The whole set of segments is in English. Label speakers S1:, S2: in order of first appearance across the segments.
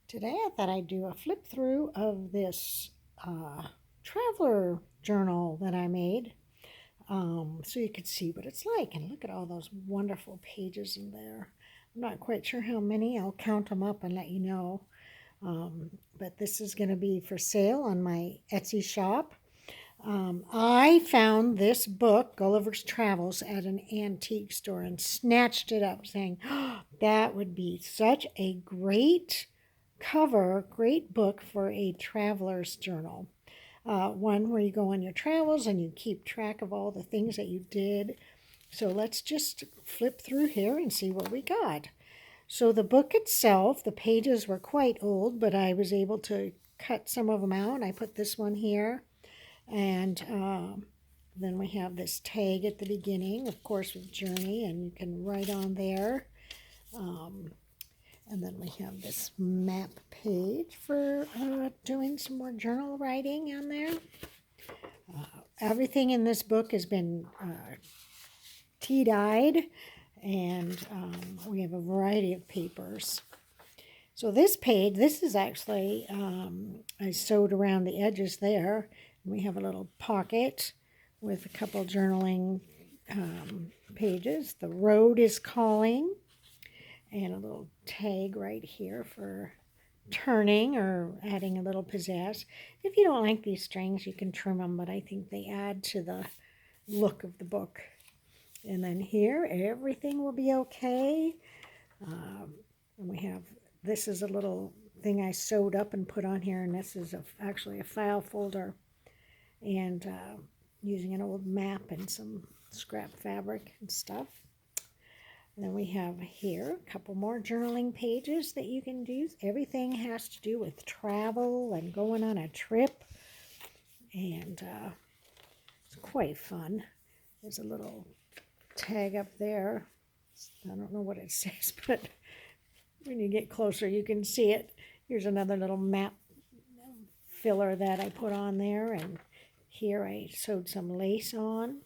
S1: Today I thought I'd do a flip through of this traveler journal that I made so you could see what it's like. And look at all those wonderful pages in there. I'm not quite sure how many. I'll count them up and let you know. But this is going to be for sale on my Etsy shop. I found this book, Gulliver's Travels, at an antique store and snatched it up, saying, oh, that would be such a great cover, great book for a traveler's journal. One where you go on your travels and you keep track of all the things that you did. So let's just flip through here and see what we got. So the book itself, the pages were quite old, but I was able to cut some of them out. I put this one here. And then we have this tag at the beginning, of course, with Journey, and you can write on there. And then we have this map page for doing some more journal writing on there. Everything in this book has been tea-dyed, and we have a variety of papers. So this page, this is actually, I sewed around the edges there. We have a little pocket with a couple journaling pages. The road is calling, and a little tag right here for turning or adding a little pizzazz. If you don't like these strings, you can trim them, but I think they add to the look of the book. And then here, everything will be okay. And we have, this is a little thing I sewed up and put on here, and this is actually a file folder. And using an old map and some scrap fabric and stuff. And then we have here a couple more journaling pages that you can do. Everything has to do with travel and going on a trip. And it's quite fun. There's a little tag up there. I don't know what it says, but when you get closer you can see it. Here's another little map filler that I put on there, and here I sewed some lace on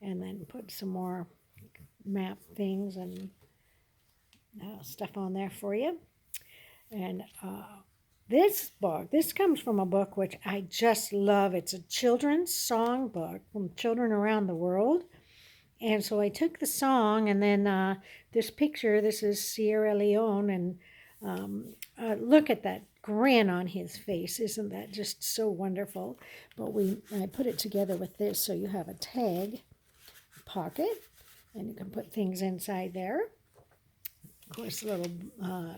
S1: and then put some more map things and stuff on there for you. And this book, this comes from a book which I just love. It's a children's song book from children around the world. And so I took the song, and then this picture, this is Sierra Leone, and look at that grin on his face. Isn't that just so wonderful? But I put it together with this, so you have a tag, pocket, and you can put things inside there. Of course,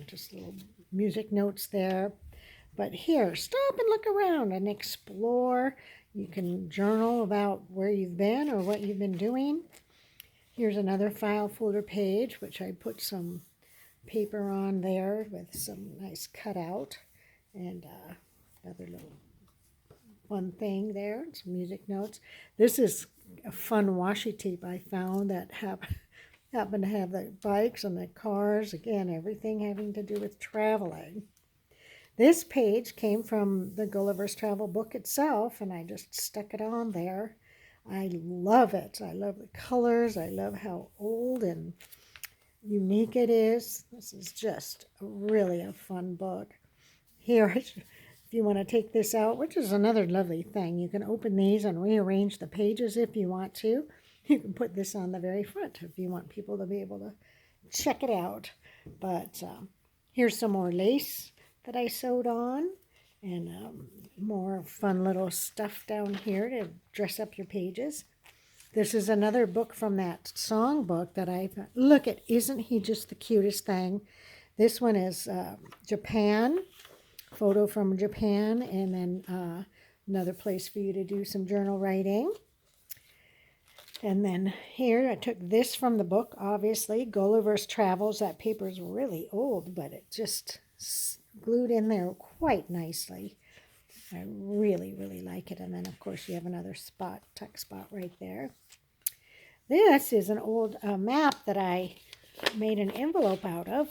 S1: just little music notes there. But here, stop and look around and explore. You can journal about where you've been or what you've been doing. Here's another file folder page, which I put some paper on there with some nice cutout, and another little fun thing there, some music notes. This is a fun washi tape I found that happened to have the bikes and the cars, again, everything having to do with traveling. This page came from the Gulliver's Travel book itself, and I just stuck it on there. I love it. I love the colors. I love how old and unique it is. This is just really a fun book. Here, if you want to take this out, which is another lovely thing, you can open these and rearrange the pages if you want to. You can put this on the very front if you want people to be able to check it out. But here's some more lace that I sewed on, and more fun little stuff down here to dress up your pages. This is another book from that song book that I look at. Isn't he just the cutest thing? This one is Japan, photo from Japan, and then another place for you to do some journal writing. And then here I took this from the book, obviously, Gulliver's Travels. That paper is really old, but it just glued in there quite nicely. I really, really like it. And then, of course, you have another tuck spot right there. This is an old map that I made an envelope out of.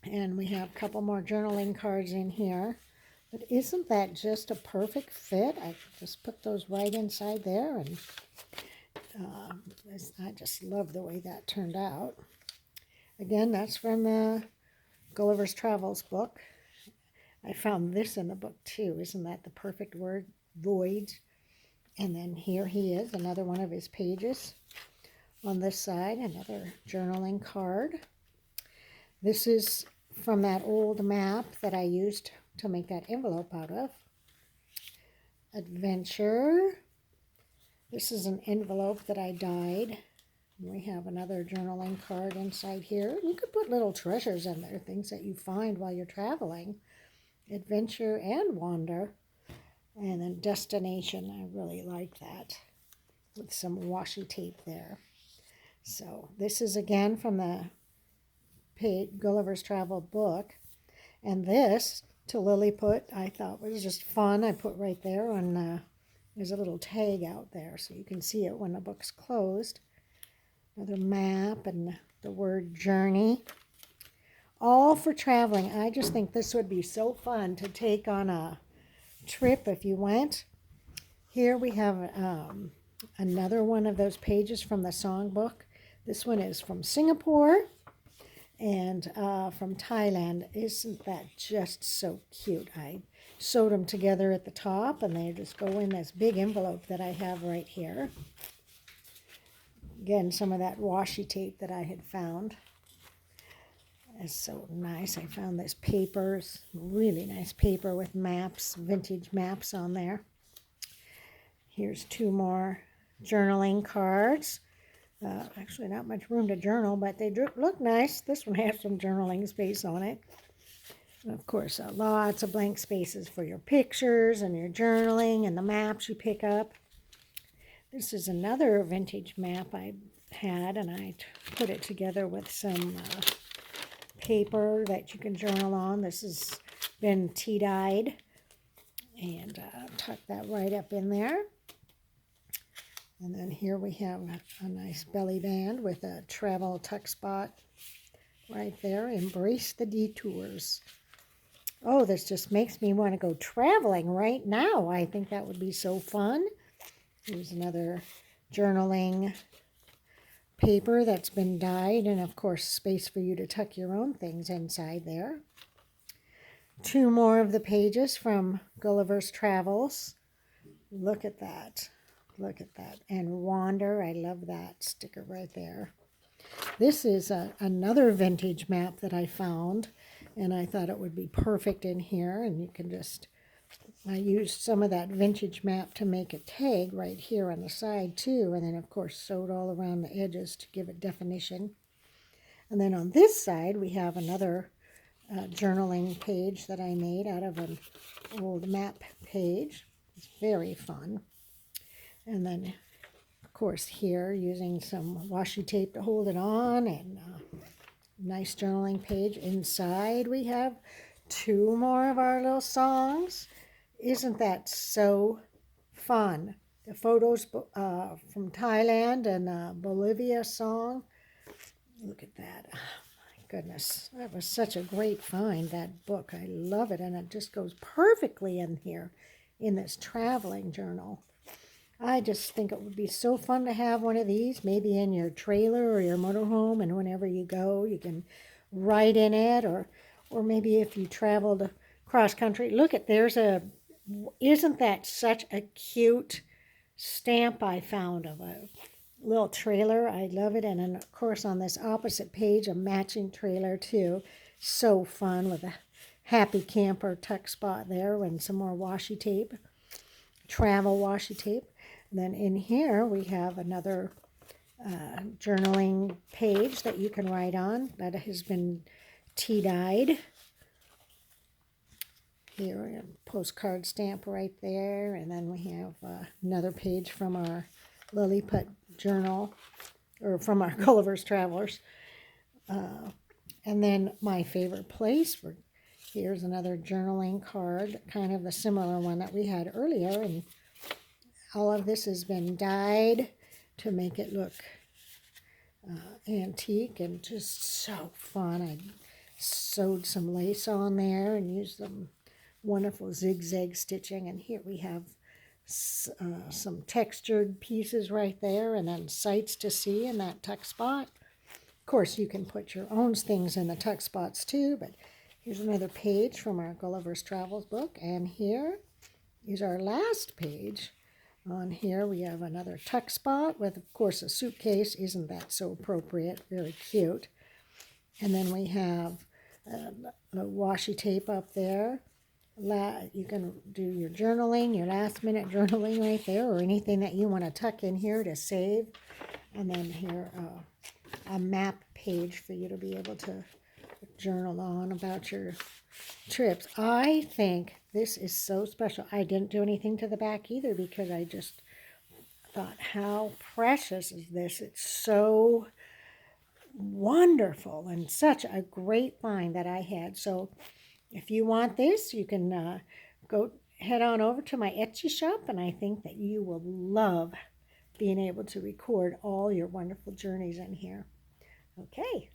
S1: And we have a couple more journaling cards in here. But isn't that just a perfect fit? I just put those right inside there. And I just love the way that turned out. Again, that's from the Gulliver's Travels book. I found this in the book too. Isn't that the perfect word? Voyage. And then here he is, another one of his pages. On this side, another journaling card. This is from that old map that I used to make that envelope out of. Adventure. This is an envelope that I dyed. We have another journaling card inside here. You could put little treasures in there, things that you find while you're traveling. Adventure and wander. And then destination. I really like that, with some washi tape there. So this is again from the Gulliver's Travel book. And this, to Lily put, I thought was just fun. I put right there on, there's a little tag out there so you can see it when the book's closed. Another map and the word journey. All for traveling. I just think this would be so fun to take on a trip if you went. Here we have another one of those pages from the songbook. This one is from Singapore and from Thailand. Isn't that just so cute? I sewed them together at the top and they just go in this big envelope that I have right here. Again, some of that washi tape that I had found. It's so nice. I found this paper, really nice paper with maps, vintage maps on there. Here's two more journaling cards. Actually, not much room to journal, but they look nice. This one has some journaling space on it. And of course, lots of blank spaces for your pictures and your journaling and the maps you pick up. This is another vintage map I had, and I put it together with some paper that you can journal on. This has been tea-dyed, and tuck that right up in there. And then here we have a nice belly band with a travel tuck spot right there. Embrace the detours. Oh, this just makes me want to go traveling right now. I think that would be so fun. Here's another journaling paper that's been dyed, and of course space for you to tuck your own things inside there. Two more of the pages from Gulliver's Travels. Look at that. Look at that. And wander. I love that sticker right there. This is another vintage map that I found, and I thought it would be perfect in here. And you can just, I used some of that vintage map to make a tag right here on the side too, and then of course sewed all around the edges to give it definition. And then on this side we have another journaling page that I made out of an old map page. It's very fun. And then of course here using some washi tape to hold it on, and nice journaling page. Inside we have two more of our little songs. Isn't that so fun? The photos from Thailand and Bolivia song. Look at that. Oh, my goodness. That was such a great find, that book. I love it, and it just goes perfectly in here in this traveling journal. I just think it would be so fun to have one of these, maybe in your trailer or your motorhome, and whenever you go, you can write in it, or maybe if you traveled cross country. Look at, isn't that such a cute stamp I found of a little trailer? I love it. And then of course on this opposite page, a matching trailer too. So fun with a happy camper tuck spot there and some more washi tape, travel washi tape. And then in here we have another journaling page that you can write on that has been tea-dyed. Here, a postcard stamp right there. And then we have another page from our Lilliput journal, or from our Gulliver's Travelers. And then my favorite place, here's another journaling card, kind of the similar one that we had earlier. And all of this has been dyed to make it look antique and just so fun. I sewed some lace on there and used some wonderful zigzag stitching. And here we have some textured pieces right there, and then sights to see in that tuck spot. Of course, you can put your own things in the tuck spots too, but Here's another page from our Gulliver's Travels book, and here is our last page. On here we have another tuck spot with, of course, a suitcase. Isn't that so appropriate? Very cute. And then we have a washi tape up there. You can do your journaling, your last minute journaling right there, or anything that you want to tuck in here to save. And then here a map page for you to be able to journal on about your trips. I think this is so special. I didn't do anything to the back either because I just thought, how precious is this? It's so wonderful and such a great find that I had. So if you want this, you can go head on over to my Etsy shop, and I think that you will love being able to record all your wonderful journeys in here. Okay.